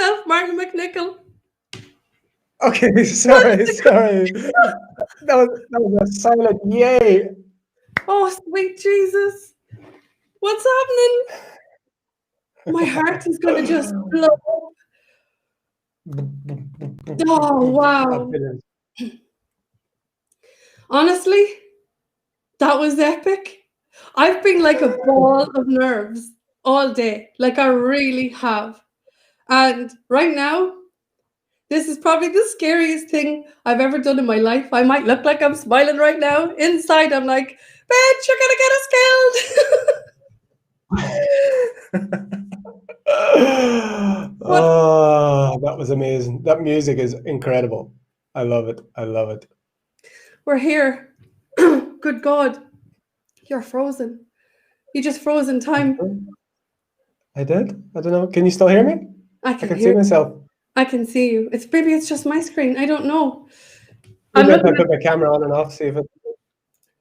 yourself, Martin McNicholl. Okay, sorry. That was a silent yay. Oh, sweet Jesus. What's happening? My heart is going to just blow up. Oh, wow. Honestly, that was epic. I've been like a ball of nerves all day. Like I really have. And right now, this is probably the scariest thing I've ever done in my life. I might look like I'm smiling right now. Inside, I'm like, bitch, you're going to get us killed. Oh, that was amazing. That music is incredible. I love it. We're here. Good God. You're frozen. You just froze in time. I did? I don't know. Can you still hear me? I I can can hear see myself. I can see you. Maybe it's just my screen. I don't know. Maybe if I put my camera on and off, see if it.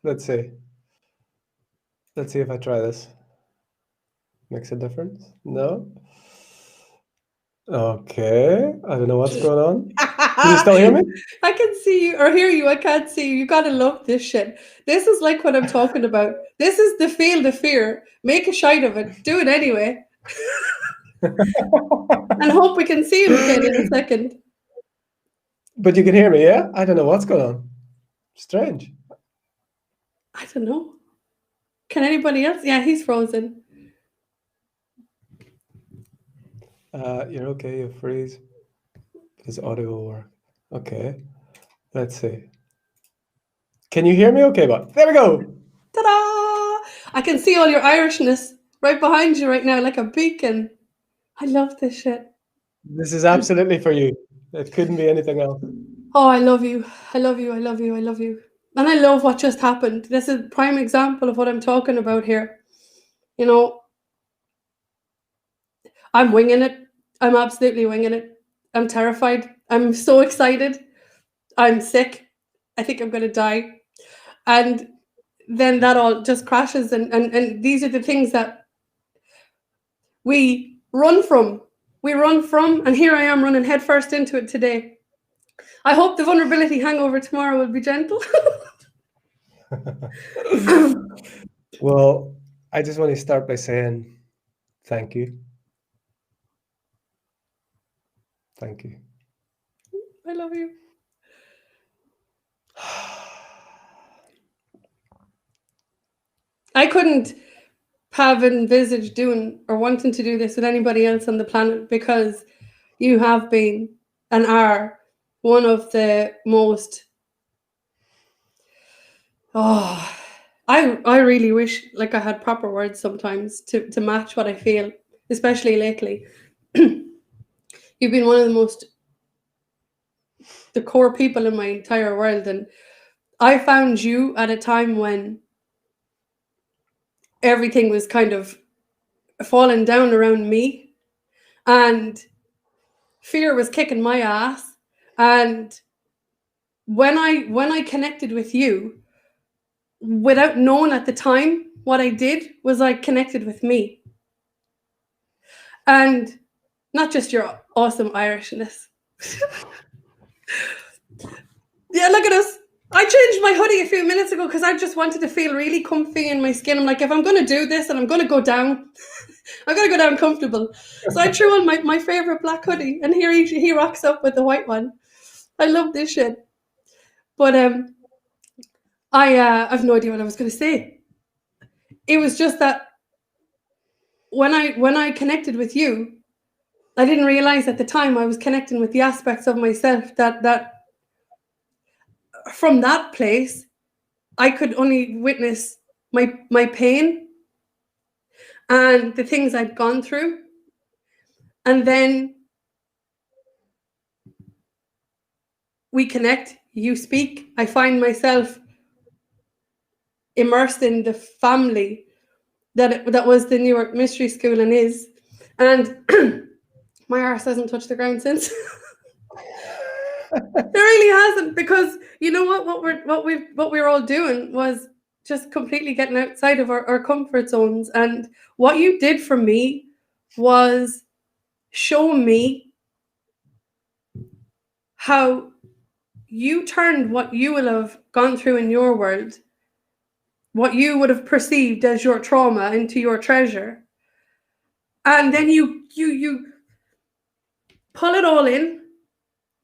Let's see. Let's see if I try this. Makes a difference? No? Okay. I don't know what's going on. Can you still hear me? I can see you or hear you. I can't see you. You gotta love this shit. This is like what I'm talking about. This is the feel the fear. Make a shite of it. Do it anyway. And hope we can see him again in a second. But you can hear me, yeah? I don't know what's going on. Strange. I don't know. Can anybody else? Yeah, he's frozen. You're okay, you freeze. His audio will work. Okay. Let's see. Can you hear me okay, bud? There we go. Ta-da! I can see all your Irishness right behind you right now like a beacon. I love this shit. This is absolutely for you. It couldn't be anything else. Oh, I love you. I love you. I love you. I love you. And I love what just happened. This is a prime example of what I'm talking about here. You know, I'm winging it. I'm absolutely winging it. I'm terrified. I'm so excited. I'm sick. I think I'm going to die. And then that all just crashes. And these are the things that we run from. We run from. And here I am running headfirst into it today. I hope the vulnerability hangover tomorrow will be gentle. Well, I just want to start by saying thank you. Thank you. I love you. I couldn't have envisaged doing or wanting to do this with anybody else on the planet because you have been and are one of the most I really wish like I had proper words sometimes to match what I feel, especially lately. You've been one of the core people in my entire world, and I found you at a time when everything was kind of falling down around me and fear was kicking my ass. And when I connected with you, without knowing at the time, what I did was I connected with me. And not just your awesome Irishness. Yeah, look at us. I changed my hoodie a few minutes ago because I just wanted to feel really comfy in my skin. I'm like, if I'm going to do this and I'm going to go down, I'm going to go down comfortable. So I threw on my favorite black hoodie, and here he rocks up with the white one. I love this shit. But I have no idea what I was going to say. It was just that when I connected with you, I didn't realize at the time I was connecting with the aspects of myself that from that place I could only witness my pain and the things I'd gone through. And then we connect, you speak, I find myself immersed in the family that was the Newark Mystery School and is. And my arse hasn't touched the ground since. It really hasn't, because you know what we're all doing was just completely getting outside of our comfort zones. And what you did for me was show me how you turned what you will have gone through in your world, what you would have perceived as your trauma, into your treasure. And then you pull it all in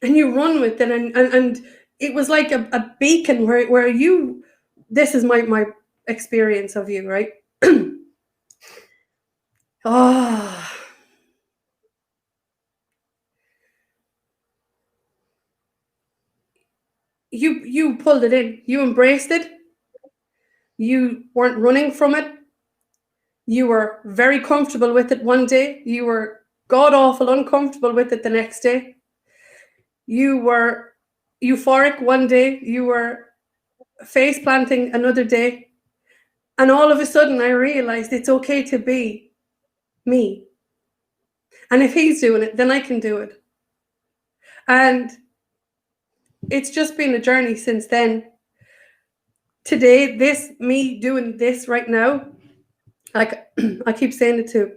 and you run with it, and it was like a beacon where you, this is my experience of you, right? Oh, you pulled it in, you embraced it, you weren't running from it, you were very comfortable with it one day, you were god awful uncomfortable with it the next day, you were euphoric one day, you were face planting another day, and all of a sudden I realized it's okay to be me. And if he's doing it, then I can do it. And it's just been a journey since then. Today, this, me doing this right now, like I keep saying it to,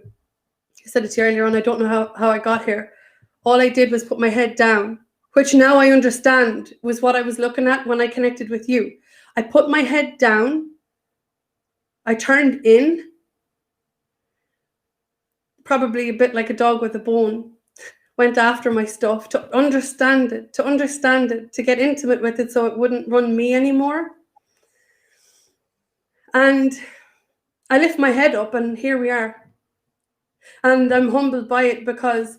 I said it to you earlier on, I don't know how I got here. All I did was put my head down, which now I understand was what I was looking at when I connected with you. I put my head down, I turned in, probably a bit like a dog with a bone, went after my stuff to understand it, to get intimate with it so it wouldn't run me anymore. And I lift my head up and here we are. And I'm humbled by it because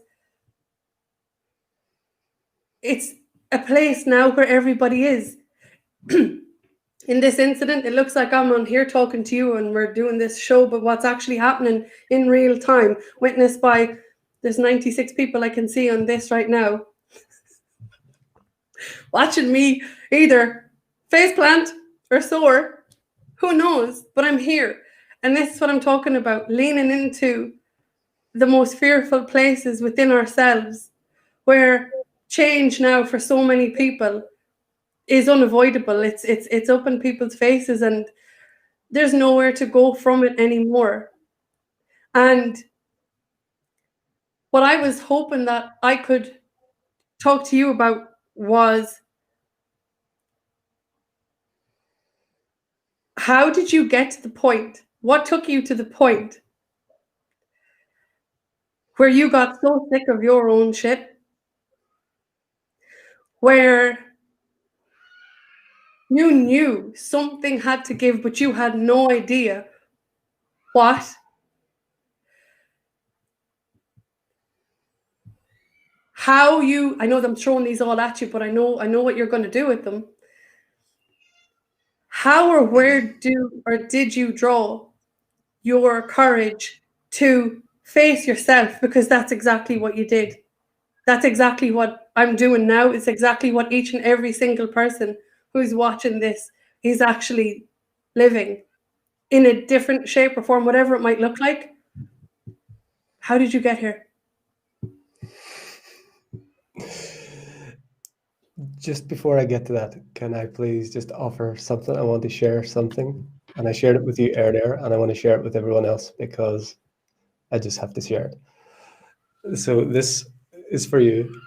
it's a place now where everybody is. In this incident, it looks like I'm on here talking to you and we're doing this show, but what's actually happening in real time, witnessed by there's 96 people I can see on this right now, watching me either faceplant or soar, who knows, but I'm here. And this is what I'm talking about, leaning into the most fearful places within ourselves, where change now for so many people is unavoidable. It's up in people's faces and there's nowhere to go from it anymore. And what I was hoping that I could talk to you about was, how did you get to the point? What took you to the point where you got so sick of your own shit, where you knew something had to give, but you had no idea what? How you, I know I'm throwing these all at you, but I know what you're going to do with them. How or where did you draw your courage to face yourself? Because that's exactly what you did. That's exactly what I'm doing now. It's exactly what each and every single person who's watching this is actually living, in a different shape or form, whatever it might look like. How did you get here? Just before I get to that, can I please just offer something? I want to share something, and I shared it with you earlier, and I want to share it with everyone else because I just have to share it. So this is for you.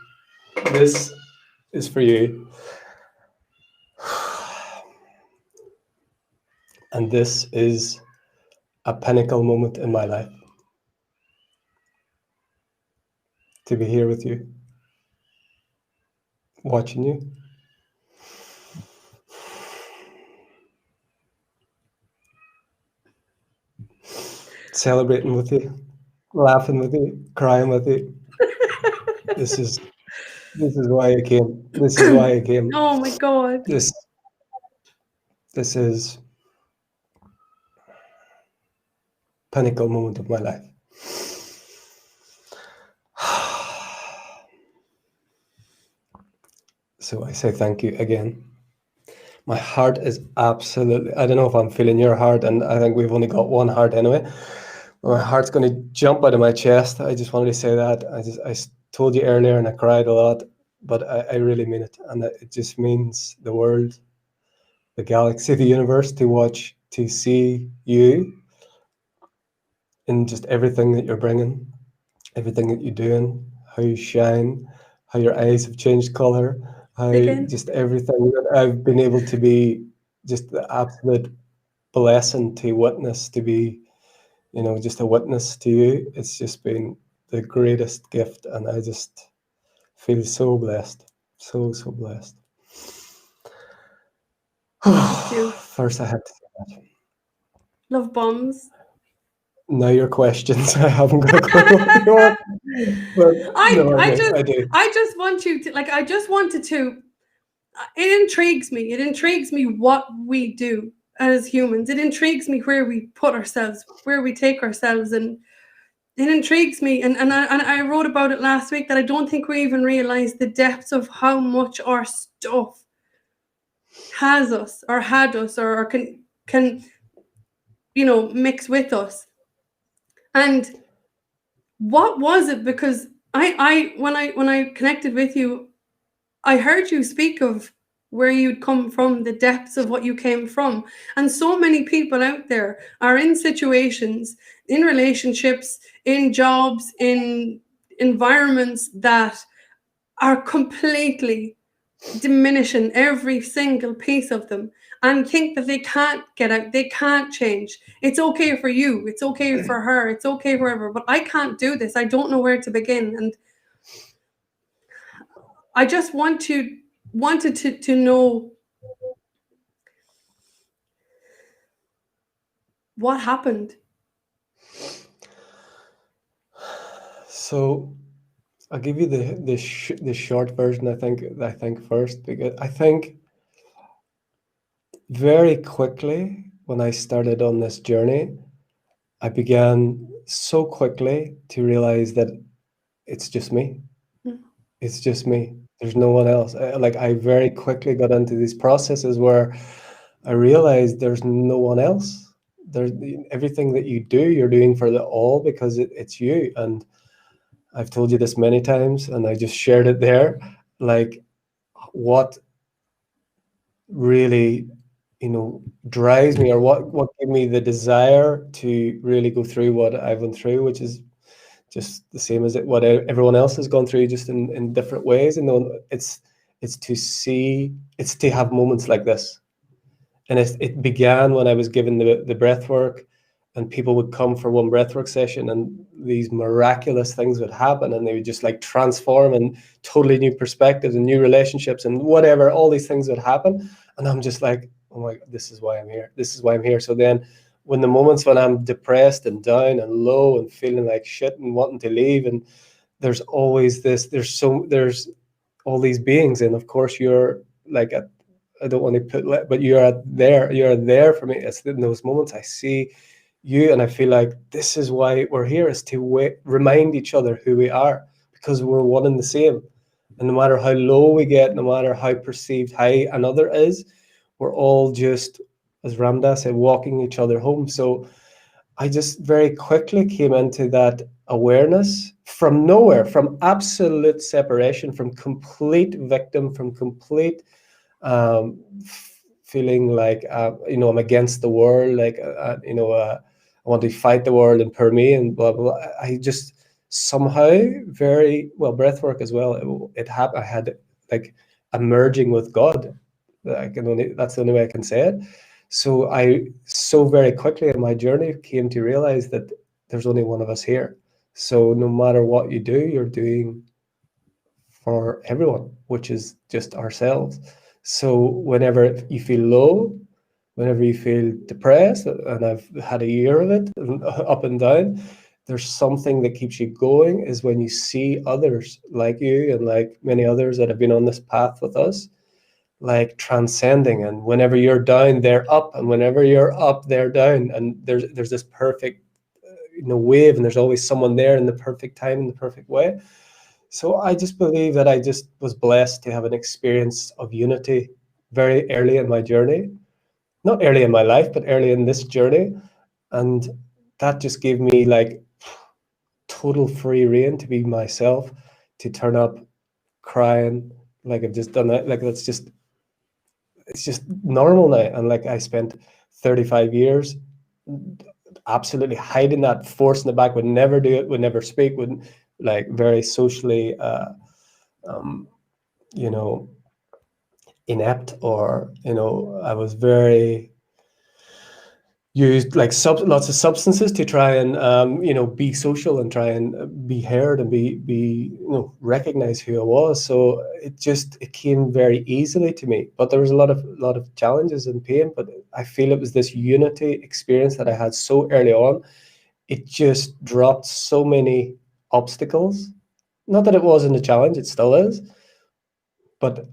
This is for you. And this is a pinnacle moment in my life. To be here with you, watching you. Celebrating with you, laughing with you, crying with you. This is why I came. This is why I came. Oh my God. This is pinnacle moment of my life. So I say thank you again. My heart is absolutely, I don't know if I'm feeling your heart, and I think we've only got one heart anyway. My heart's going to jump out of my chest. I just wanted to say that. I told you earlier and I cried a lot, but I really mean it. And it just means the world, the galaxy, the universe to watch, to see you in just everything that you're bringing, everything that you're doing, how you shine, how your eyes have changed color, how Again. just everything that I've been able to be just the absolute blessing to witness, to be, just a witness to you. It's just been the greatest gift, and I just feel so blessed, so blessed. Thank you. First, I had to say that. Love bombs. Now your questions. I haven't got a clue what you want, but no, I do. I just want you to like. I just wanted to. It intrigues me. It intrigues me what we do as humans. It intrigues me where we put ourselves, where we take ourselves, and it intrigues me. And I wrote about it last week that I don't think we even realize the depths of how much our stuff has us or had us or can mix with us. And what was it? Because when I connected with you, I heard you speak of where you'd come from, the depths of what you came from. And so many people out there are in situations, in relationships, in jobs, in environments that are completely diminishing every single piece of them and think that they can't get out, they can't change. It's okay for you, it's okay for her, it's okay wherever, but I can't do this. I don't know where to begin. And I just wanted to know what happened. So I'll give you the short version. I think first, because I think very quickly when I started on this journey, I began so quickly to realize that it's just me. Mm. It's just me. There's no one else. I very quickly got into these processes where I realized there's no one else. There's everything that you do, you're doing for the all because it's you. And I've told you this many times, and I just shared it there. Like, what really, drives me, or what gave me the desire to really go through what I've went through, which is just the same as what everyone else has gone through, just in different ways. It's to have moments like this. And it began when I was given the breath work, and people would come for one breathwork session, and these miraculous things would happen, and they would just like transform, and totally new perspectives and new relationships and whatever, all these things would happen. And I'm just like, oh my God, this is why I'm here. This is why I'm here. So then when the moments when I'm depressed and down and low and feeling like shit and wanting to leave, and there's always there's all these beings. And of course you're like I don't want to put, but you're there for me. It's in those moments I see you, and I feel like this is why we're here, is to remind each other who we are, because we're one and the same. And no matter how low we get, no matter how perceived high another is, we're all just, as Ramdas said, walking each other home. So I just very quickly came into that awareness from nowhere, from absolute separation, from complete victim, from complete feeling like I'm against the world, like I want to fight the world and per me and blah blah blah. I just somehow very well, breathwork as well. It happened. I had like a merging with God. That's the only way I can say it. So I so very quickly in my journey came to realize that there's only one of us here. So no matter what you do, you're doing for everyone, which is just ourselves. So whenever you feel low, whenever you feel depressed, and I've had a year of it, up and down, there's something that keeps you going, is when you see others like you and like many others that have been on this path with us, like transcending. And whenever you're down, they're up, and whenever you're up, they're down. And there's this perfect wave, and there's always someone there in the perfect time, in the perfect way. So I just believe that I just was blessed to have an experience of unity very early in my journey. Not early in my life, but early in this journey. And that just gave me like total free rein to be myself, to turn up crying like I've just done that. Like it's just normal now. And like I spent 35 years absolutely hiding that, forcing it back, would never do it, would never speak, would like very socially you know, inept, or, you know, I was very used like lots of substances to try and you know, be social and try and be heard and be you know, recognize who I was. So it came very easily to me, but there was a lot of challenges and pain. But I feel it was this unity experience that I had so early on. It just dropped so many obstacles. Not that it wasn't a challenge, it still is, but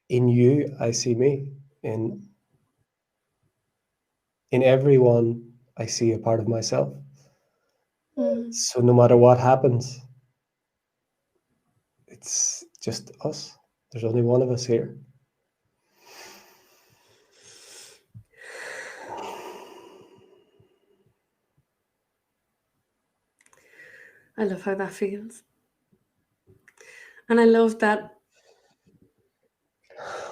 in you I see me. In everyone I see a part of myself. So no matter what happens, it's just us. There's only one of us here. I love how that feels. And I love that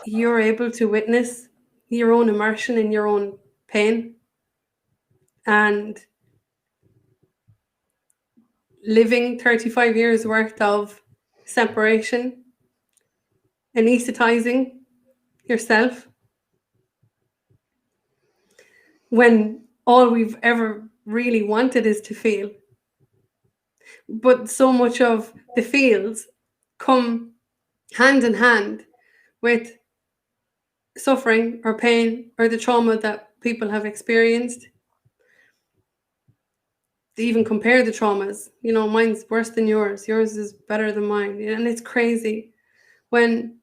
you're able to witness your own immersion in your own pain and living 35 years worth of separation, anaesthetizing yourself when all we've ever really wanted is to feel. But so much of the feels come hand in hand with suffering or pain or the trauma that people have experienced. To even compare the traumas, you know, mine's worse than yours is better than mine, and it's crazy when,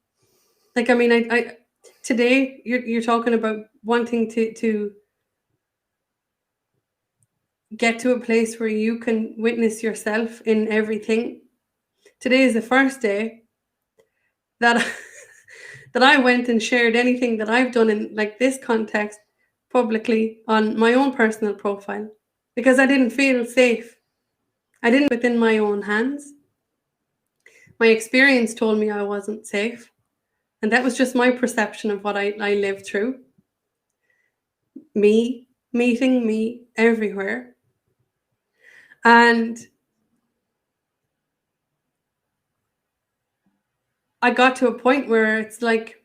like, I mean, I today you're talking about wanting to get to a place where you can witness yourself in everything. Today is the first day that that I went and shared anything that I've done in like this context publicly on my own personal profile, because I didn't feel safe. I didn't within my own hands. My experience told me I wasn't safe. And that was just my perception of what I lived through. Me, meeting me everywhere. And I got to a point where it's like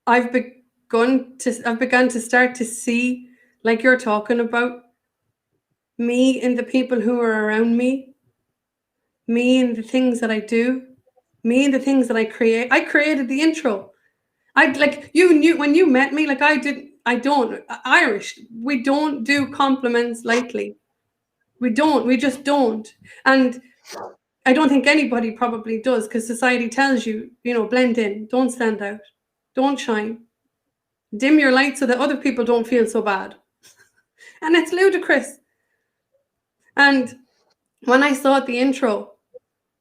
I've begun to start to see, like you're talking about, me in the people who are around me, me in the things that I do, me in the things that I create. I created the intro. I like you knew when you met me, like I don't Irish. We don't do compliments lightly. We just don't. And I don't think anybody probably does, because society tells you, you know, blend in, don't stand out, don't shine, dim your light so that other people don't feel so bad. And it's ludicrous. And when I saw the intro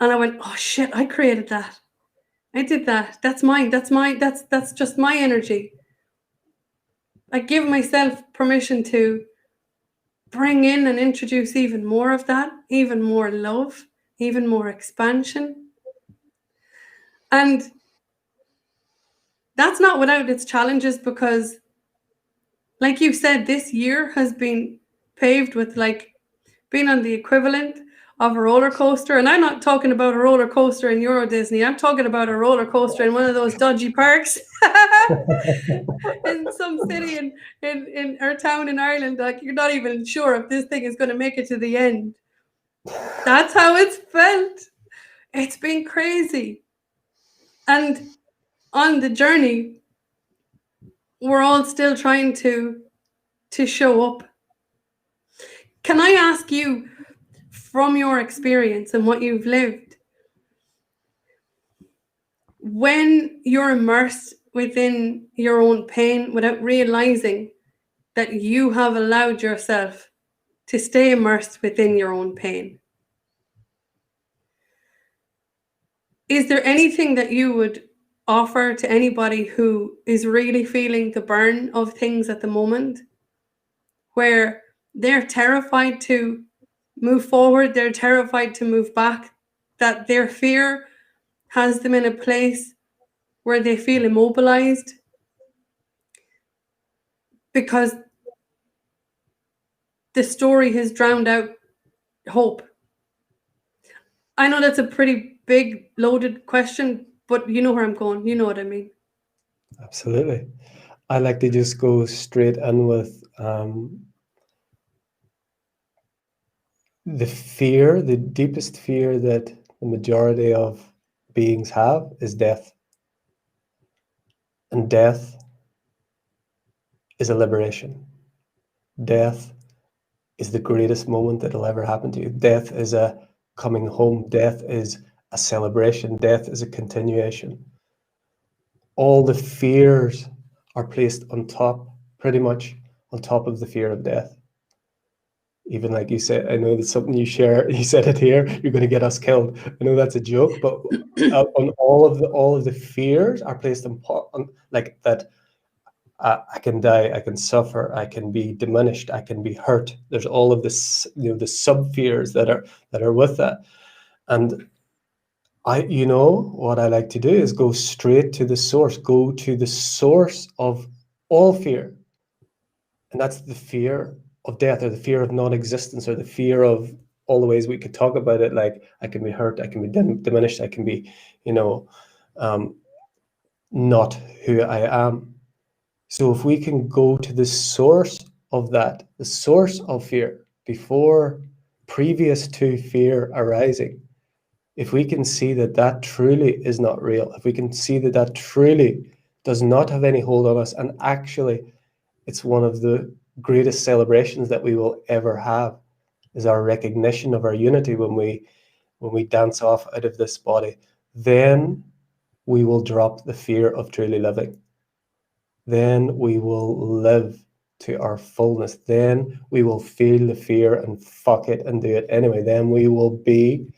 and I went, oh shit, I created that. I did that. That's mine. That's just my energy. I give myself permission to bring in and introduce even more of that, even more love, even more expansion. And that's not without its challenges, because, like you said, this year has been paved with like being on the equivalent of a roller coaster. And I'm not talking about a roller coaster in Euro Disney. I'm talking about a roller coaster in one of those dodgy parks in some city in our town in Ireland. Like, you're not even sure if this thing is going to make it to the end. That's how it's felt. It's been crazy. And on the journey, we're all still trying to show up. Can I ask you, from your experience and what you've lived, when you're immersed within your own pain without realizing that you have allowed yourself to stay immersed within your own pain, is there anything that you would offer to anybody who is really feeling the burn of things at the moment, where they're terrified to move forward, they're terrified to move back, that their fear has them in a place where they feel immobilized because the story has drowned out hope? I know that's a pretty big loaded question, but you know where I'm going. You know what I mean. Absolutely. I like to just go straight in with the fear, the deepest fear that the majority of beings have is death. And death is a liberation. Death is the greatest moment that'll ever happen to you. Death is a coming home. Death is a celebration. Death is a continuation. All the fears are placed on top, pretty much on top of the fear of death. Even like you said, I know that's something you share. You said it here. You're going to get us killed. I know that's a joke, but on all of the fears are placed on like that. I can die. I can suffer. I can be diminished. I can be hurt. There's all of this, the sub fears that are with that. And what I like to do is go straight to the source. Go to the source of all fear, and that's the fear of death, or the fear of non-existence, or the fear of all the ways we could talk about it. Like, I can be hurt, I can be diminished, I can be, not who I am. So if we can go to the source of that, the source of fear, previous to fear arising, if we can see that that truly is not real, if we can see that that truly does not have any hold on us, and actually it's one of the greatest celebrations that we will ever have, is our recognition of our unity when we dance off out of this body, then we will drop the fear of truly living. Then we will live to our fullness. Then we will feel the fear and fuck it and do it anyway. Then we will be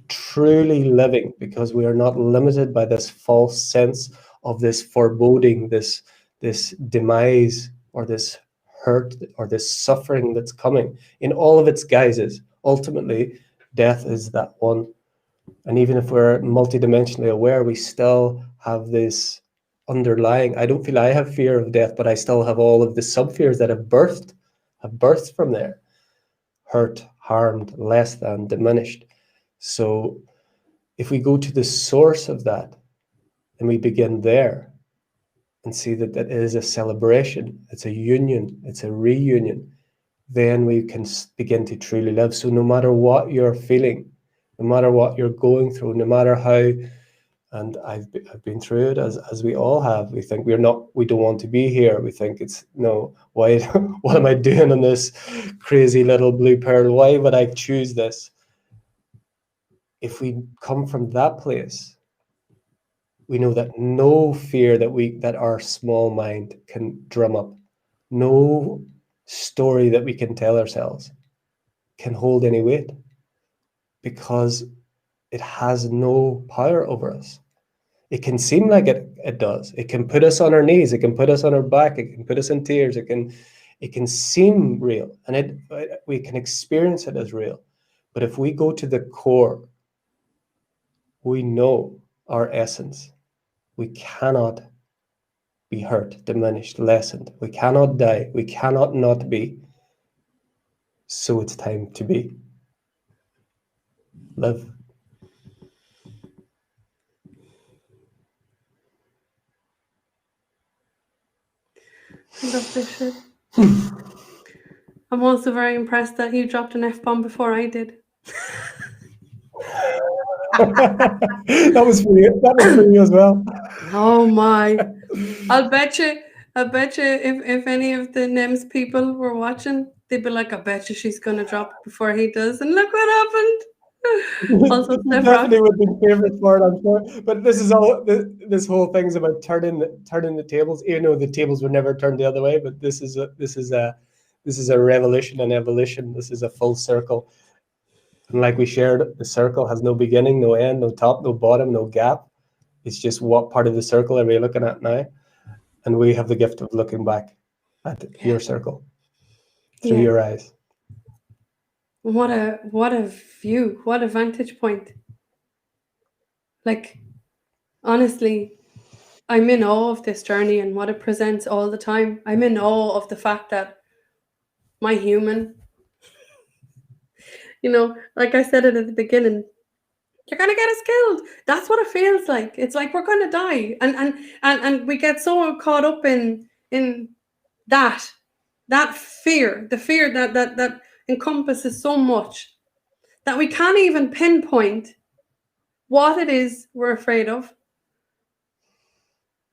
truly living, because we are not limited by this false sense of this foreboding, this demise, or this hurt, or this suffering that's coming in all of its guises. Ultimately, death is that one. And even if we're multidimensionally aware, we still have this underlying, I don't feel I have fear of death, but I still have all of the sub-fears that have birthed from there. Hurt, harmed, less than, diminished. So if we go to the source of that, and we begin there, and see that that is a celebration, it's a union, it's a reunion, then we can begin to truly live. So no matter what you're feeling, no matter what you're going through, no matter how, and I've been through it, as we all have, we think we don't want to be here. We think it's, no, why, what am I doing on this crazy little blue pearl? Why would I choose this? If we come from that place, we know that no fear that our small mind can drum up, no story that we can tell ourselves can hold any weight, because it has no power over us. It can seem like it does. It can put us on our knees. It can put us on our back. It can put us in tears. It can seem real, and we can experience it as real. But if we go to the core, we know our essence. We cannot be hurt, diminished, lessened. We cannot die. We cannot not be. So it's time to be. Live. I love this shit. I'm also very impressed that you dropped an F-bomb before I did. That was for you. That was for you as well. Oh my! I'll bet you if any of the NEMS people were watching, they'd be like, I bet you she's gonna drop it before he does, and look what happened. Also, Definitely would be favorite part, I'm sure. But this whole thing's about turning the tables. Even though the tables were never turned the other way, but this is a revolution and evolution. This is a full circle. And like we shared, the circle has no beginning, no end, no top, no bottom, no gap. It's just what part of the circle are we looking at now? And we have the gift of looking back at your circle through your eyes. What a view, what a vantage point. Like, honestly, I'm in awe of this journey and what it presents all the time. I'm in awe of the fact that my human, like I said it at the beginning, You're gonna get us killed. That's what it feels like. It's like we're gonna die, and we get so caught up in that fear, the fear that encompasses so much that we can't even pinpoint what it is we're afraid of,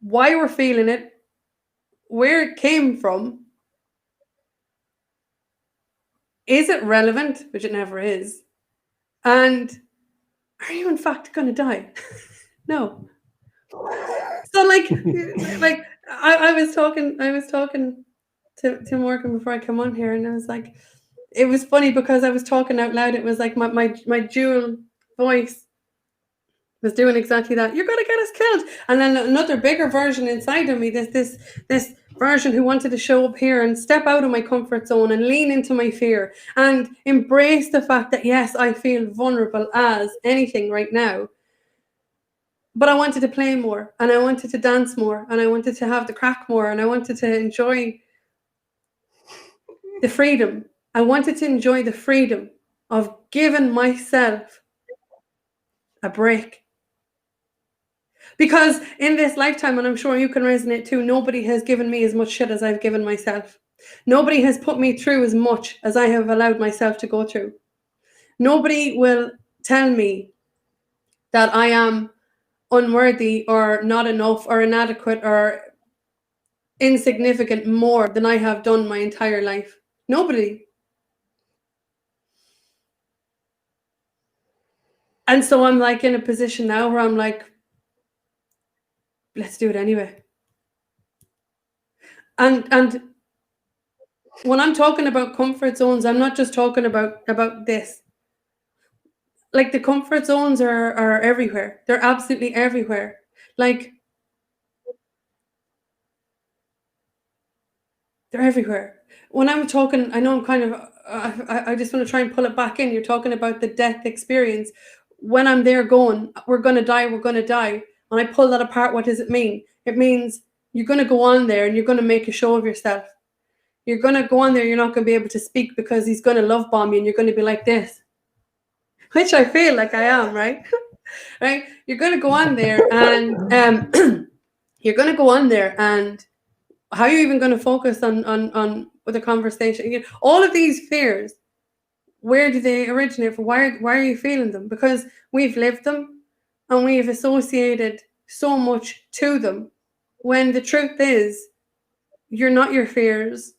why we're feeling it, where it came from. Is it relevant? Which it never is. And are you in fact going to die? No. So like I was talking to Morgan before I come on here, and I was like, it was funny because I was talking out loud. It was like my dual voice was doing exactly that. You're gonna get us killed. And then another bigger version inside of me, this version who wanted to show up here and step out of my comfort zone and lean into my fear and embrace the fact that yes, I feel vulnerable as anything right now. But I wanted to play more, and I wanted to dance more, and I wanted to have the crack more, and I wanted to enjoy the freedom. I wanted to enjoy the freedom of giving myself a break. Because in this lifetime, and I'm sure you can resonate too, nobody has given me as much shit as I've given myself. Nobody has put me through as much as I have allowed myself to go through. Nobody will tell me that I am unworthy or not enough or inadequate or insignificant more than I have done my entire life. Nobody. And so I'm like in a position now where I'm like, let's do it anyway. And when I'm talking about comfort zones, I'm not just talking about this. Like the comfort zones are everywhere. They're absolutely everywhere. Like they're everywhere. When I'm talking, I know I'm kind of, I just want to try and pull it back in. You're talking about the death experience. When I'm there going, we're going to die, we're going to die. And I pull that apart, what does it mean? It means you're going to go on there and you're going to make a show of yourself. You're going to go on there, you're not going to be able to speak because he's going to love bomb you and you're going to be like this. Which I feel like I am, right? Right? You're going to go on there and you're going to go on there and how are you even going to focus on with a conversation? All of these fears, where do they originate from? Why are you feeling them? Because we've lived them and we've associated so much to them, when the truth is you're not your fears,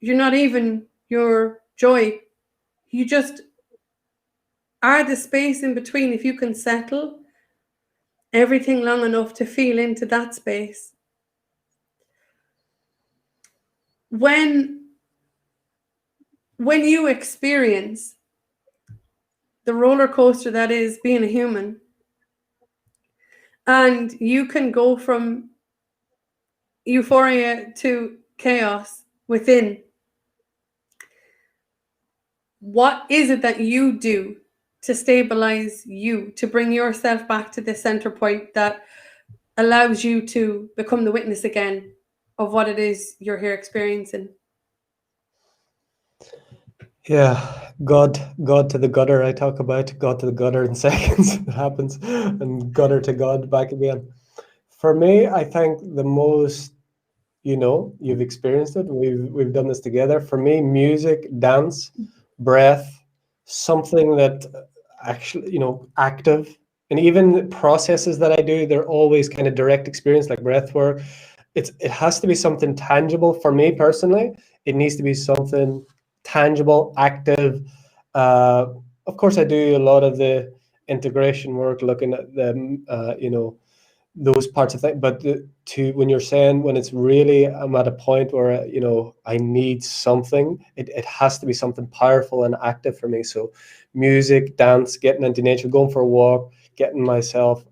you're not even your joy, you just are the space in between. If you can settle everything long enough to feel into that space, when you experience the roller coaster that is being a human, and you can go from euphoria to chaos within, what is it that you do to stabilize you, to bring yourself back to the center point that allows you to become the witness again of what it is you're here experiencing? Yeah, God to the gutter. I talk about God to the gutter in seconds. It happens, and gutter to God back again. For me, I think the most, you've experienced it. We've done this together. For me, music, dance, breath, something that actually, active, and even processes that I do, they're always kind of direct experience, like breath work. It has to be something tangible for me personally. It needs to be something tangible, active. Of course, I do a lot of the integration work, looking at the, those parts of things. But when you're saying, when it's really, I'm at a point where, I need something, it has to be something powerful and active for me. So music, dance, getting into nature, going for a walk, getting myself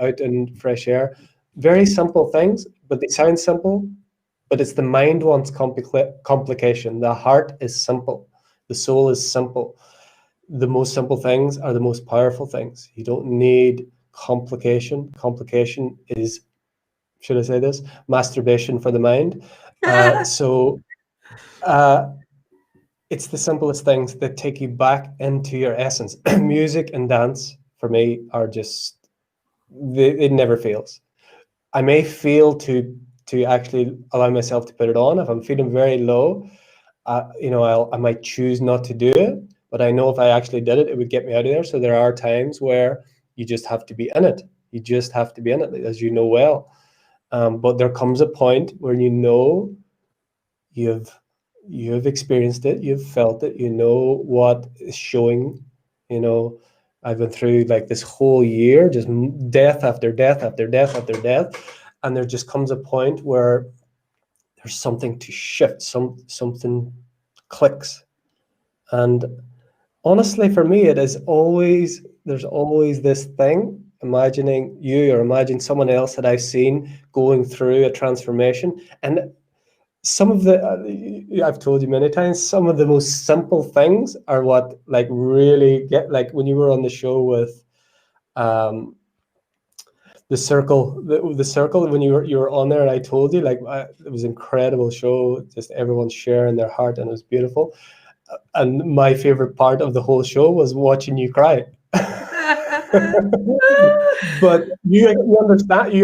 out in fresh air. Very simple things, but they sound simple. But it's the mind wants complication. The heart is simple. The soul is simple. The most simple things are the most powerful things. You don't need complication. Complication is, should I say this, masturbation for the mind. So it's the simplest things that take you back into your essence. Music and dance for me are just, it never fails. I may fail to actually allow myself to put it on. If I'm feeling very low, I might choose not to do it, but I know if I actually did it, it would get me out of there. So there are times where you just have to be in it. You just have to be in it, as you know well. But there comes a point where you've experienced it, you've felt it, you know what is showing. I've been through like this whole year, just death after death after death after death, and there just comes a point where there's something to shift, something clicks. And honestly, for me, there's always this thing, imagining you or imagine someone else that I've seen going through a transformation. And some of I've told you many times, some of the most simple things are what like really get, like when you were on the show with the circle, when you were on there, and I told you, like, it was an incredible show, just everyone sharing their heart, and it was beautiful. And my favorite part of the whole show was watching you cry. But you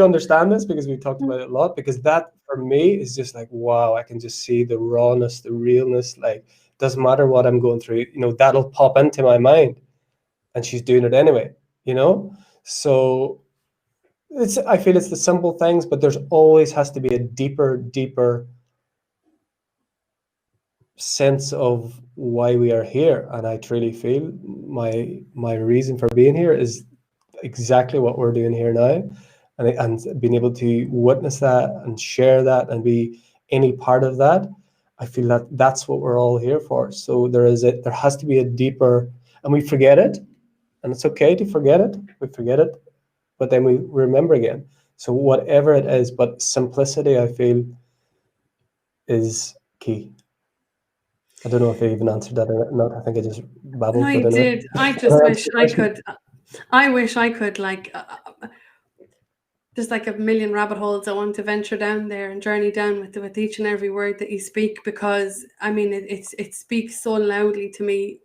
understand this because we talked about it a lot, because that for me is just like, wow, I can just see the rawness, the realness. Like, doesn't matter what I'm going through, that'll pop into my mind, and she's doing it anyway, so I feel it's the simple things, but there's always has to be a deeper sense of why we are here. And I truly feel my reason for being here is exactly what we're doing here now, and being able to witness that and share that and be any part of that. I feel that that's what we're all here for. So there has to be a deeper, and we forget it, and it's okay to forget it. We forget it, but then we remember again. So whatever it is, but simplicity, I feel, is key. I don't know if I even answered that or not. I think I just babbled. I did. I just wish I could. I wish I could, like, there's like a million rabbit holes I want to venture down there and journey down with each and every word that you speak, because I mean it speaks so loudly to me.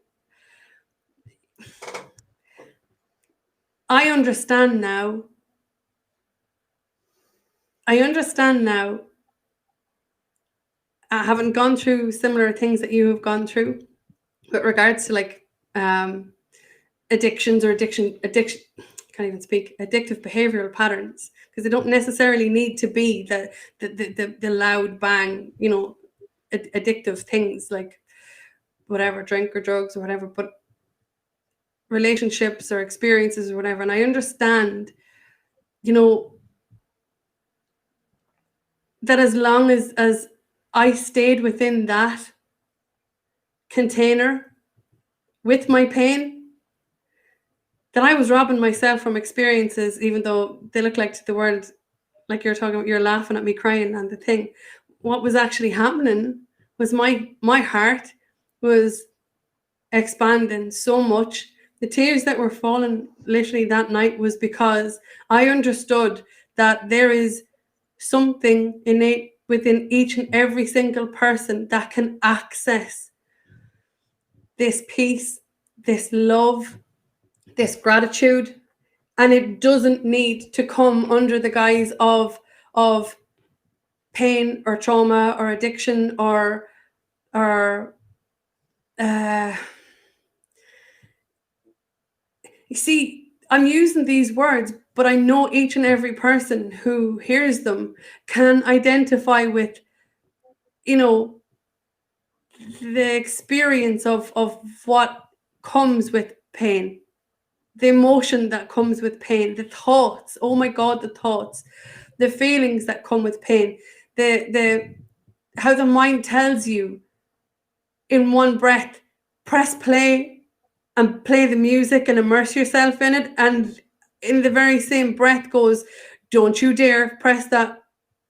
I understand now. I haven't gone through similar things that you have gone through with regards to like addictions or addiction can't even speak, addictive behavioral patterns, because they don't necessarily need to be the loud bang, addictive things like whatever, drink or drugs or whatever, but relationships or experiences or whatever. And I understand, that as long as I stayed within that container with my pain, that I was robbing myself from experiences, even though they look like to the world, like you're talking about, you're laughing at me crying and the thing. What was actually happening was my heart was expanding so much. The tears that were falling literally that night was because I understood that there is something innate within each and every single person that can access this peace, this love, this gratitude, and it doesn't need to come under the guise of pain or trauma or addiction or you see, I'm using these words, but I know each and every person who hears them can identify with, the experience of what comes with pain, the emotion that comes with pain, the thoughts, oh my God, the thoughts, the feelings that come with pain, the how the mind tells you in one breath, press play and play the music and immerse yourself in it, and in the very same breath goes, don't you dare press that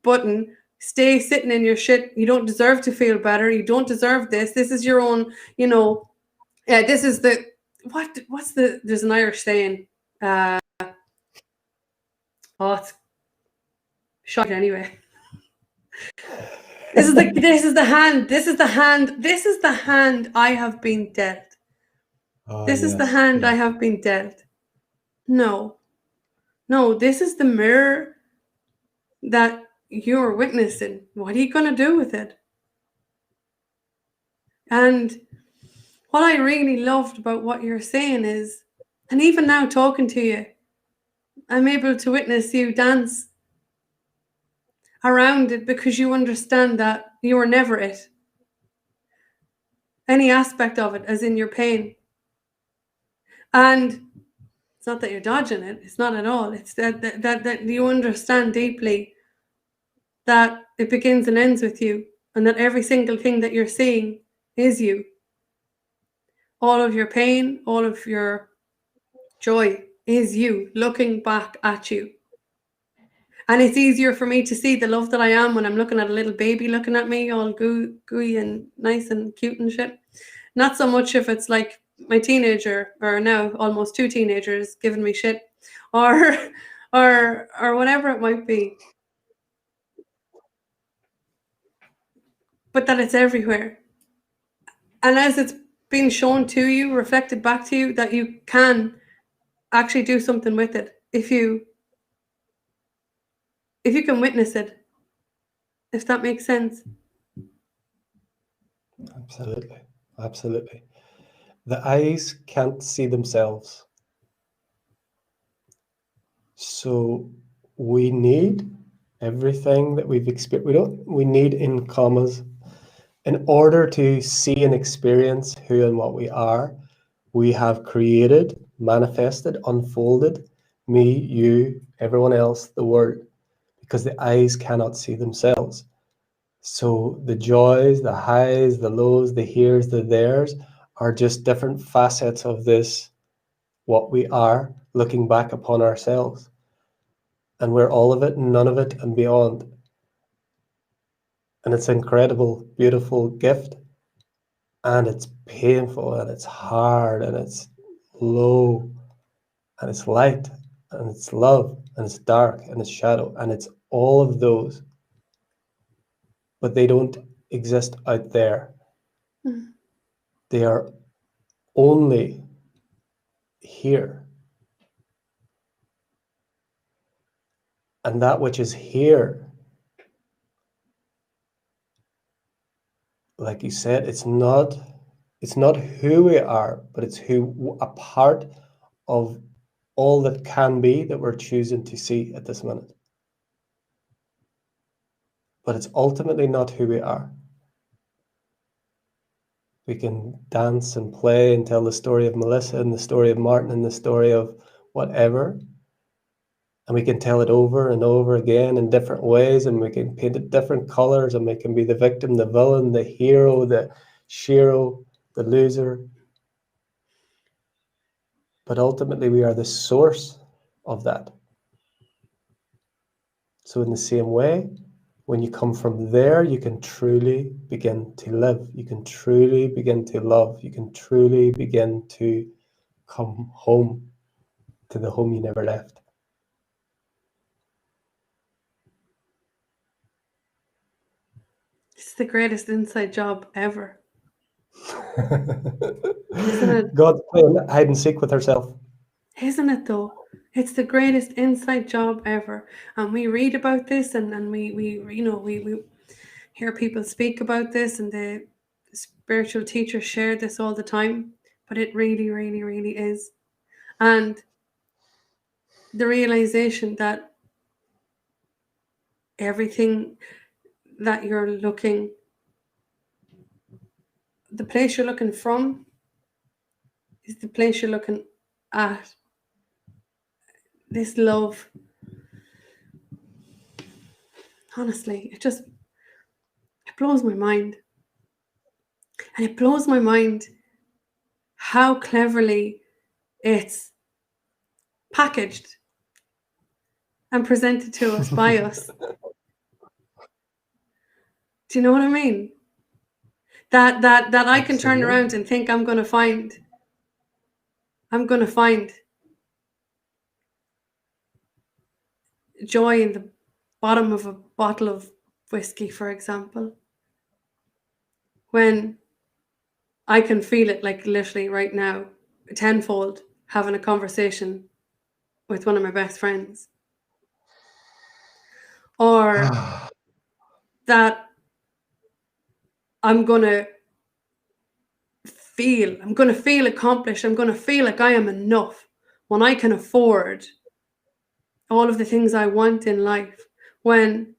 button, stay sitting in your shit, you don't deserve to feel better, you don't deserve this is your own, this is the what's there's an Irish saying, it's shite anyway. This is the hand I have been dealt. This is the hand I have been dealt. No, this is the mirror that you're witnessing. What are you going to do with it? And what I really loved about what you're saying is, and even now talking to you, I'm able to witness you dance around it because you understand that you are never it. Any aspect of it, as in your pain. And it's not that you're dodging it, it's not at all. It's that you understand deeply that it begins and ends with you, and that every single thing that you're seeing is you. All of your pain, all of your joy is you looking back at you. And it's easier for me to see the love that I am when I'm looking at a little baby looking at me, all gooey and nice and cute and shit. Not so much if it's like my teenager, or now almost 2 teenagers, giving me shit, or or whatever it might be. But that it's everywhere. And as it's being shown to you, reflected back to you, that you can actually do something with it if you can witness it, if that makes sense. Absolutely. Absolutely. The eyes can't see themselves. So we need everything that we've experienced. We need in commas. In order to see and experience who and what we are, we have created, manifested, unfolded me, you, everyone else, the world, because the eyes cannot see themselves. So the joys, the highs, the lows, the heres, the theirs are just different facets of this, what we are, looking back upon ourselves. And we're all of it, none of it, and beyond. And it's an incredible, beautiful gift. And it's painful, and it's hard, and it's low, and it's light, and it's love, and it's dark, and it's shadow, and it's all of those. But they don't exist out there. Mm. They are only here. And that which is here, like you said, it's not who we are, but it's who, a part of all that can be, that we're choosing to see at this minute. But it's ultimately not who we are. We can dance and play and tell the story of Melissa and the story of Martin and the story of whatever. And we can tell it over and over again in different ways, and we can paint it different colors, and we can be the victim, the villain, the hero, the shero, the loser. But ultimately, we are the source of that. So in the same way, when you come from there, you can truly begin to live. You can truly begin to love. You can truly begin to come home to the home you never left. It's the greatest inside job ever. Isn't it? God's playing hide and seek with herself. Isn't it though? It's the greatest inside job ever. And we read about this, and we hear people speak about this, and the spiritual teachers share this all the time. But it really, really, really is. And the realization that everything that you're looking, the place you're looking from is the place you're looking at. This love, honestly, it blows my mind. And it blows my mind how cleverly it's packaged and presented to us by us. Do you know what I mean? That I can turn around and think I'm gonna find joy in the bottom of a bottle of whiskey, for example, when I can feel it, like literally right now, tenfold, having a conversation with one of my best friends. Or that I'm going to feel accomplished. I'm going to feel like I am enough when I can afford all of the things I want in life, when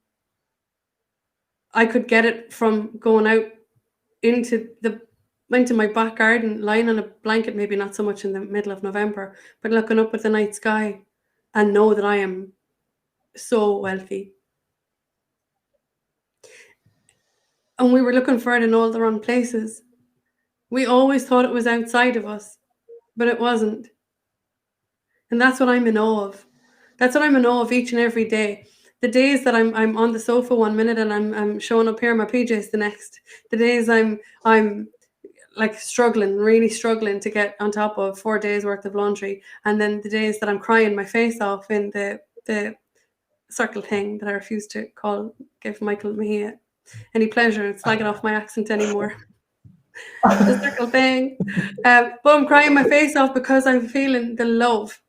I could get it from going out into my back garden, lying on a blanket, maybe not so much in the middle of November, but looking up at the night sky and know that I am so wealthy. And we were looking for it in all the wrong places. We always thought it was outside of us, but it wasn't. And that's what I'm in awe of. That's what I'm in awe of each and every day. The days that I'm on the sofa one minute and I'm showing up here in my PJs the next. The days I'm like really struggling to get on top of 4 days worth of laundry. And then the days that I'm crying my face off in the circle thing that I refuse to give Michael Mejia any pleasure and slagging off my accent anymore. The circle thing. But I'm crying my face off because I'm feeling the love.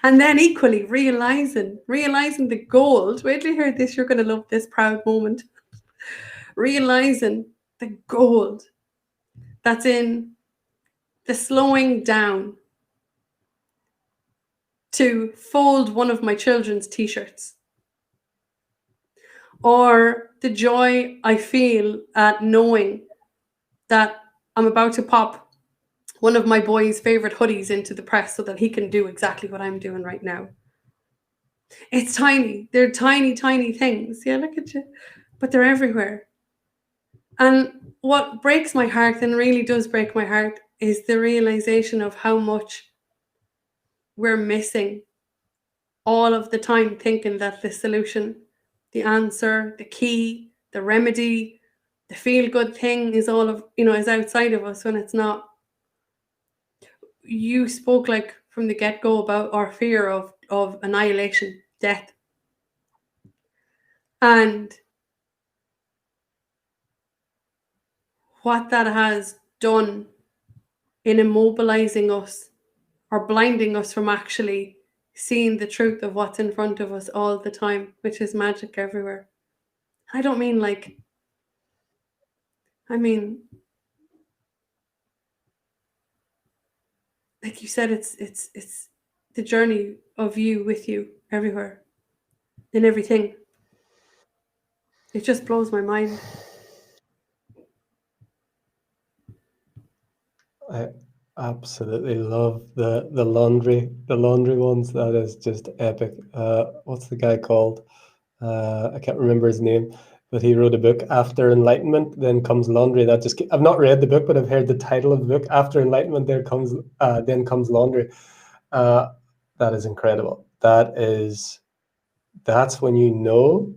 And then equally realizing the gold. Wait till you hear this, you're going to love this proud moment. Realizing the gold that's in the slowing down to fold one of my children's t-shirts, or the joy I feel at knowing that I'm about to pop one of my boys' favorite hoodies into the press so that he can do exactly what I'm doing right now. It's tiny. They're tiny, tiny things. Yeah, look at you. But they're everywhere. And what breaks my heart, and really does break my heart, is the realization of how much we're missing all of the time, thinking that the solution, the answer, the key, the remedy, the feel-good thing is is outside of us, when it's not. You spoke like from the get-go about our fear of annihilation, death. And what that has done in immobilizing us or blinding us from actually seeing the truth of what's in front of us all the time, which is magic everywhere. I don't mean like you said, it's the journey of you with you everywhere, in everything. It just blows my mind. I absolutely love the laundry ones. That is just epic. What's the guy called? I can't remember his name, but he wrote a book, After Enlightenment, Then Comes Laundry. I've not read the book, but I've heard the title of the book, After Enlightenment, Then Comes Laundry. That is incredible. That's when you know,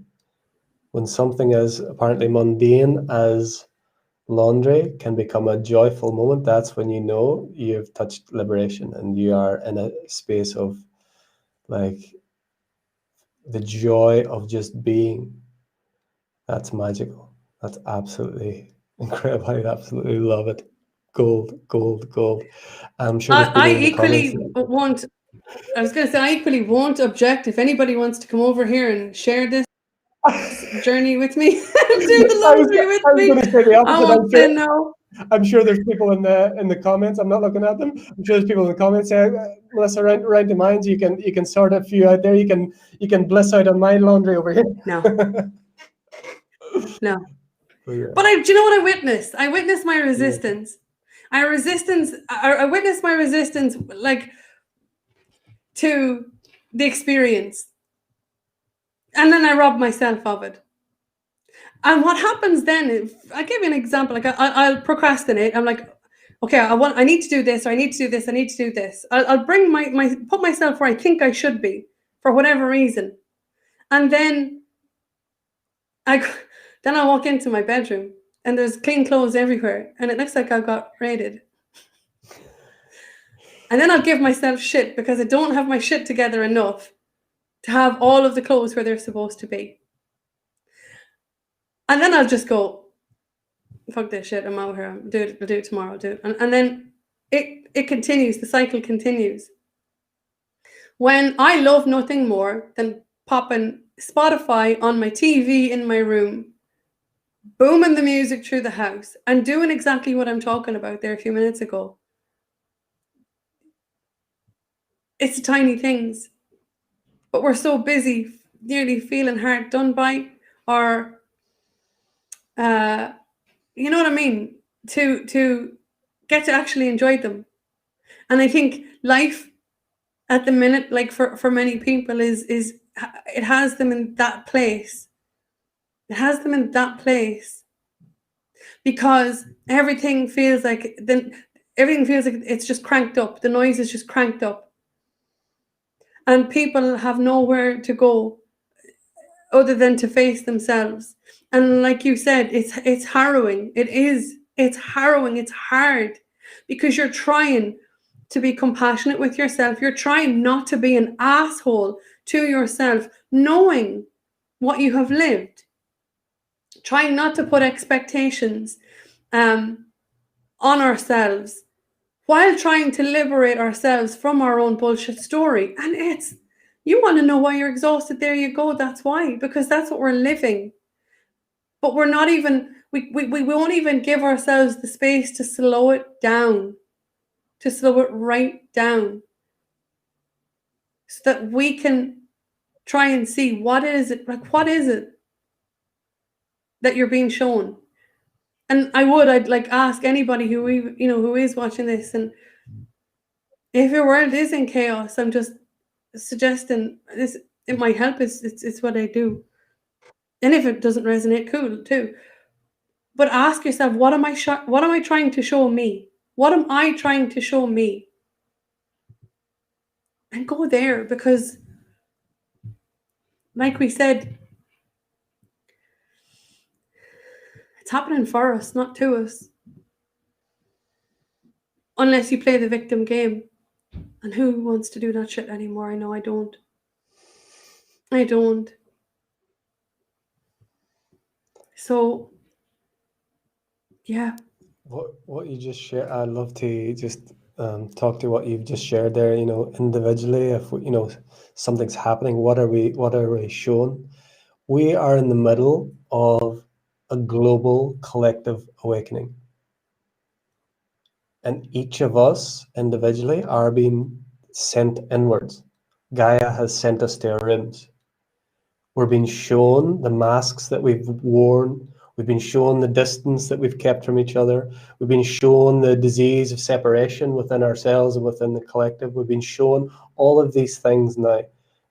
when something as apparently mundane as laundry can become a joyful moment. That's when you know you've touched liberation and you are in a space of like the joy of just being. That's magical. That's absolutely incredible. I absolutely love it. Gold. I'm sure there's people in the comments. I was going to say, I equally won't object if anybody wants to come over here and share this journey with me, do the laundry with me. I was going to say the opposite. I won't say no. I'm sure there's people in the comments. I'm not looking at them. I'm sure there's people in the comments saying, Melissa, round the minds, you can sort a few out there. You can bliss out on my laundry over here. No. No. Oh, yeah. But do you know what I witnessed? I witnessed my resistance. Yeah. I witnessed my resistance, like, to the experience. And then I robbed myself of it. And what happens then, I give you an example, like I'll procrastinate. I'm like, okay, I need to do this, or I need to do this, I need to do this. I'll bring put myself where I think I should be for whatever reason. And then I walk into my bedroom and there's clean clothes everywhere and it looks like I got raided. And then I'll give myself shit because I don't have my shit together enough to have all of the clothes where they're supposed to be. And then I'll just go, fuck this shit, I'm out here, I'll do it tomorrow, I'll do it. And then it continues, the cycle continues. when I love nothing more than popping Spotify on my TV in my room, booming the music through the house, and doing exactly what I'm talking about there a few minutes ago. It's the tiny things, but we're so busy nearly feeling hard done by, or you know what I mean, to get to actually enjoy them. And I think life at the minute, like for many people, is it has them in that place. It has them in that place because everything feels like it's just cranked up. The noise is just cranked up, and people have nowhere to go other than to face themselves. And like you said, it's harrowing. It is. It's harrowing. It's hard because you're trying to be compassionate with yourself. You're trying not to be an asshole to yourself, knowing what you have lived. Trying not to put expectations on ourselves while trying to liberate ourselves from our own bullshit story. And it's, you want to know why you're exhausted? There you go. That's why, because that's what we're living. But we're not even, we won't even give ourselves the space to slow it down, to slow it right down, so that we can try and see what is it that you're being shown. And I'd like ask anybody who is watching this, and if your world is in chaos, I'm just suggesting this. It might help. It's what I do, and if it doesn't resonate, cool too. But ask yourself, what am I trying to show me? What am I trying to show me? And go there, because, like we said, it's happening for us, not to us. Unless you play the victim game. And who wants to do that shit anymore? I know I don't. I don't. So, yeah. What you just shared, I'd love to just talk to what you've just shared there. Individually, if something's happening, what are we shown? We are in the middle of a global collective awakening, and each of us individually are being sent inwards. Gaia has sent us to our rooms. We're being shown the masks that we've worn. We've been shown the distance that we've kept from each other. We've been shown the disease of separation within ourselves and within the collective. We've been shown all of these things now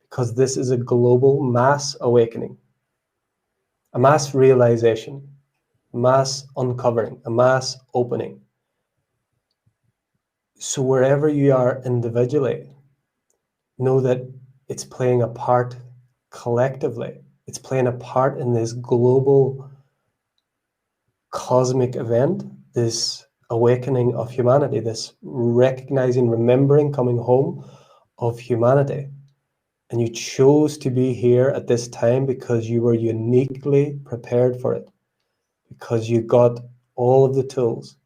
because this is a global mass awakening, a mass realization, a mass uncovering, a mass opening. So wherever you are individually, know that it's playing a part collectively. It's playing a part in this global cosmic event, this awakening of humanity, this recognizing, remembering, coming home of humanity. And you chose to be here at this time because you were uniquely prepared for it, because you got all of the tools,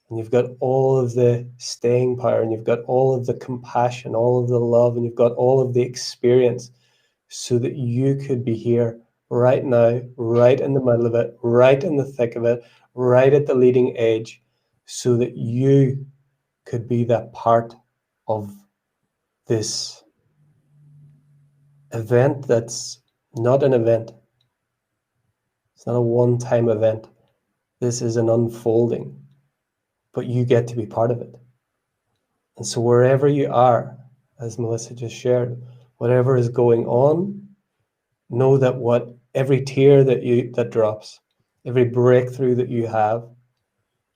and you've got all of the staying power, and you've got all of the compassion, all of the love, and you've got all of the experience, so that you could be here right now, right in the middle of it, right in the thick of it, right at the leading edge, so that you could be that part of this event that's not an event. It's not a one-time event. This is an unfolding, but you get to be part of it. And so wherever you are, as Melissa just shared, whatever is going on, know that every tear that drops, every breakthrough that you have,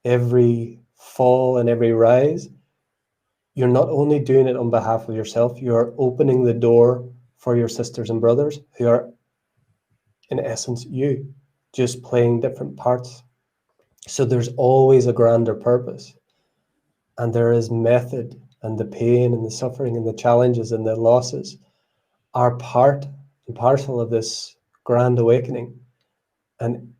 every fall and every rise, you're not only doing it on behalf of yourself, you are opening the door for your sisters and brothers who are, in essence, you, just playing different parts. So there's always a grander purpose. And there is method, and the pain and the suffering and the challenges and the losses are part and parcel of this grand awakening. And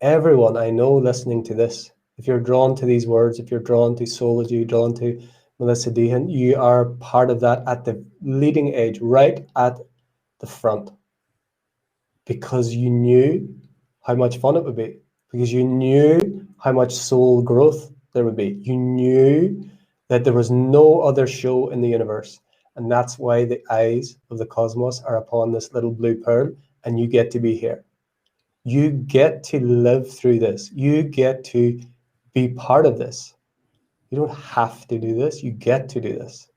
everyone I know listening to this, if you're drawn to these words, if you're drawn to Soulology, drawn to Melissa Deehan, you are part of that at the leading edge, right at the front, because you knew how much fun it would be, because you knew how much soul growth there would be. You knew that there was no other show in the universe. And that's why the eyes of the cosmos are upon this little blue pearl, and you get to be here. You get to live through this. You get to be part of this. You don't have to do this. You get to do this.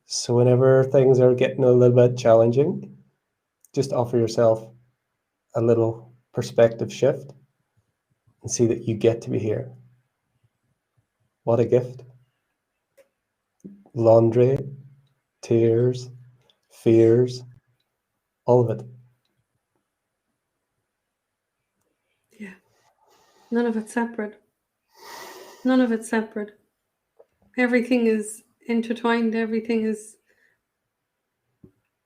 So whenever things are getting a little bit challenging, just offer yourself a little perspective shift and see that you get to be here. What a gift. Laundry, tears, fears, all of it. Yeah. None of it's separate. None of it's separate. Everything is intertwined. Everything is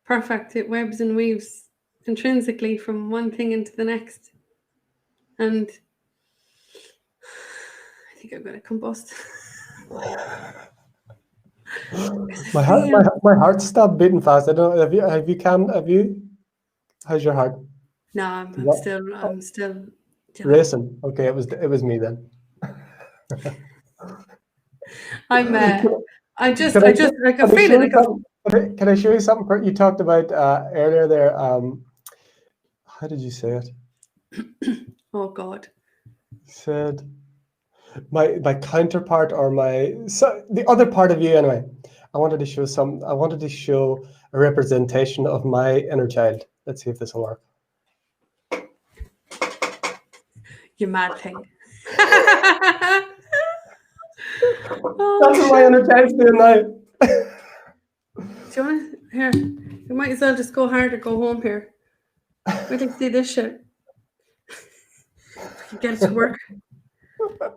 perfect. It webs and weaves intrinsically from one thing into the next. And I think I'm going to combust. My heart stopped beating fast. I don't know. Have you? How's your heart? No, I'm still Racing. Okay, it was me then. I Can feel it. Can I show you something you talked about earlier there? How did you say it? Oh God. You said my counterpart, or the other part of you anyway. I wanted to show a representation of my inner child. Let's see if this will work. You mad thing. That's what my inner child's doing now. Do you want to here? You might as well just go hard or go home here. Wait till you see this shit. You get it to work.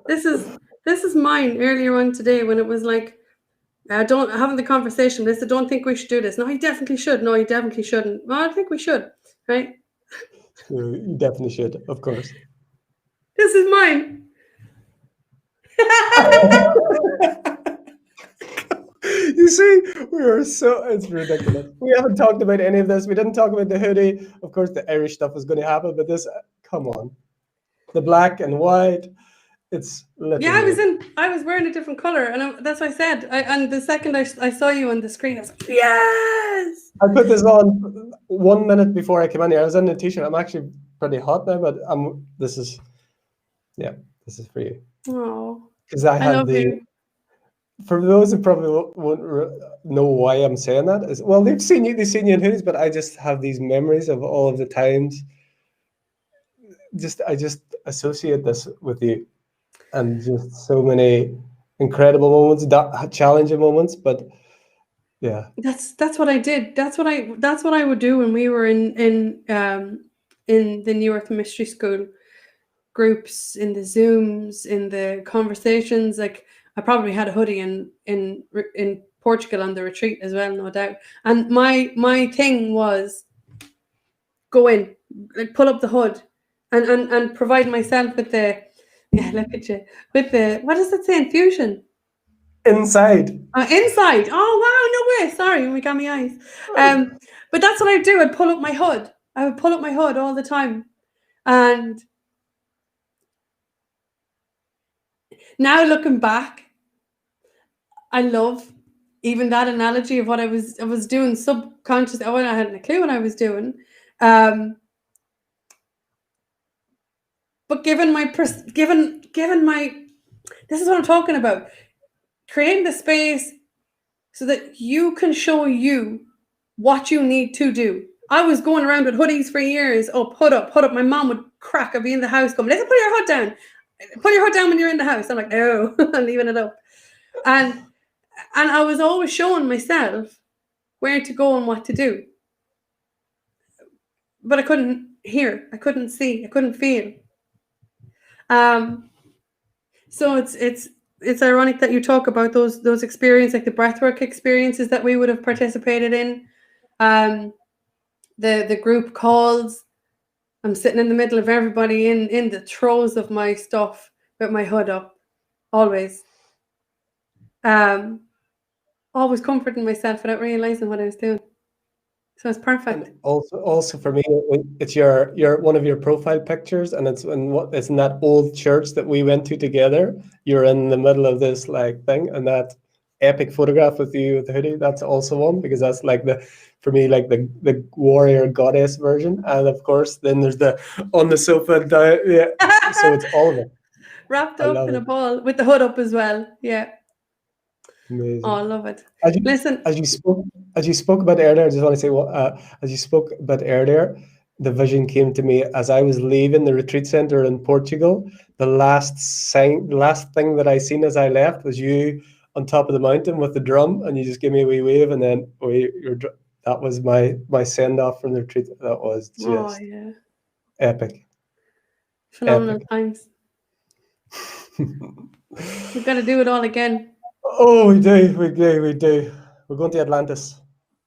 This is mine earlier on today when it was like, having the conversation. They said, don't think we should do this. No, you definitely should. No, you definitely shouldn't. Well, I think we should, right? You definitely should, of course. This is mine. You see, it's ridiculous. We haven't talked about any of this. We didn't talk about the hoodie. Of course, the Irish stuff was going to happen, but this, come on. The black and white, it's literally... Yeah, I was wearing a different color, and that's what I said. And the second I saw you on the screen, I was like, yes! I put this on 1 minute before I came in here. I was in a t-shirt. I'm actually pretty hot now, but this is for you. Oh, because I had you. For those who probably won't know why I'm saying that, is, well, they've seen you in hoodies, but I just have these memories of all of the times. I just associate this with you, and just so many incredible moments, challenging moments, but yeah. That's what I did. That's what I would do when we were in the New Earth Mystery School groups, in the Zooms, in the conversations. Like, I probably had a hoodie in Portugal on the retreat as well, no doubt. And my thing was go in, like, pull up the hood, and provide myself with the look at you, with the, what does it say, infusion? Inside. Inside. Oh wow, no way. Sorry, we got my eyes. But that's what I do. I'd pull up my hood. I would pull up my hood all the time. And now looking back, I love even that analogy of what I was doing subconsciously. I hadn't a clue what I was doing. But given my this is what I'm talking about. Creating the space so that you can show you what you need to do. I was going around with hoodies for years. Oh, hood up. My mom would crack. I'd be in the house going, let's put your hood down. Put your hood down when you're in the house. I'm like, no, I'm leaving it up. And I was always showing myself where to go and what to do. But I couldn't hear. I couldn't see. I couldn't feel. So it's ironic that you talk about those experiences, like the breathwork experiences that we would have participated in. The group calls. I'm sitting in the middle of everybody in the throes of my stuff with my hood up, always. always comforting myself without realizing what I was doing. So it's perfect. And also for me, it's your one of your profile pictures, and it's in that old church that we went to together. You're in the middle of this like thing, and that epic photograph with you with the hoodie. That's also one, because that's like for me, like the warrior goddess version. And of course, then there's the on the sofa. Yeah, so it's all of it. Wrapped I up love in a it. ball with the hood up as well. Yeah. Oh, I Amazing. love it. As you Listen, as you spoke as you spoke about earlier, I just want to say, as you spoke about earlier, the vision came to me as I was leaving the retreat center in Portugal. The last thing that I seen as I left was you on top of the mountain with the drum, and you just gave me a wee wave, and then that was my send off from the retreat. That was oh just yeah, epic, phenomenal epic. times. We've got to do it all again. Oh, we do, we do, we do. We're going to Atlantis,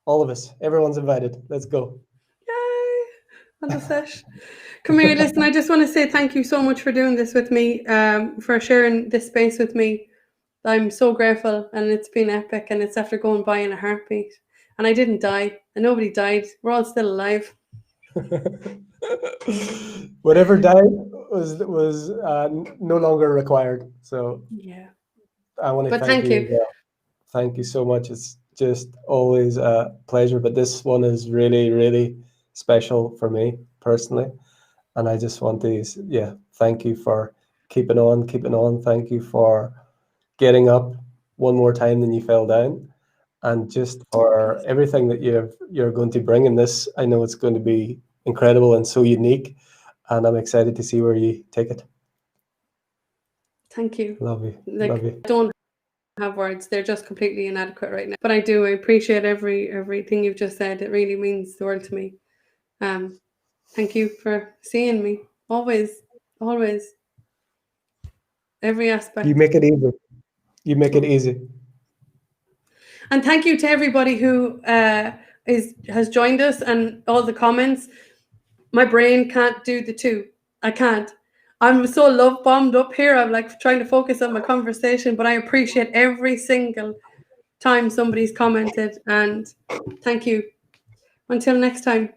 all of us. Everyone's invited. Let's go. Yay! On the sesh. Come here, listen, I just want to say thank you so much for doing this with me, for sharing this space with me. I'm so grateful, and it's been epic, and it's after going by in a heartbeat. And I didn't die, and nobody died. We're all still alive. Whatever died was no longer required. So Yeah. I want to But thank thank you as you. well. Thank you so much. It's just always a pleasure. But this one is really, really special for me personally. And I just want to, yeah, thank you for keeping on, keeping on. Thank you for getting up one more time than you fell down, and just for everything that you're going to bring in this. I know it's going to be incredible and so unique, and I'm excited to see where you take it. Thank you. Love you. Like, Love you. I don't have words. They're just completely inadequate right now. But I do. I appreciate everything you've just said. It really means the world to me. Thank you for seeing me. Always, always. Every You aspect. make it easy. You make it easy. And thank you to everybody who has joined us and all the comments. My brain can't do the two. I can't. I'm so love bombed up here. I'm like trying to focus on my conversation, but I appreciate every single time somebody's commented, and thank you. Until next time.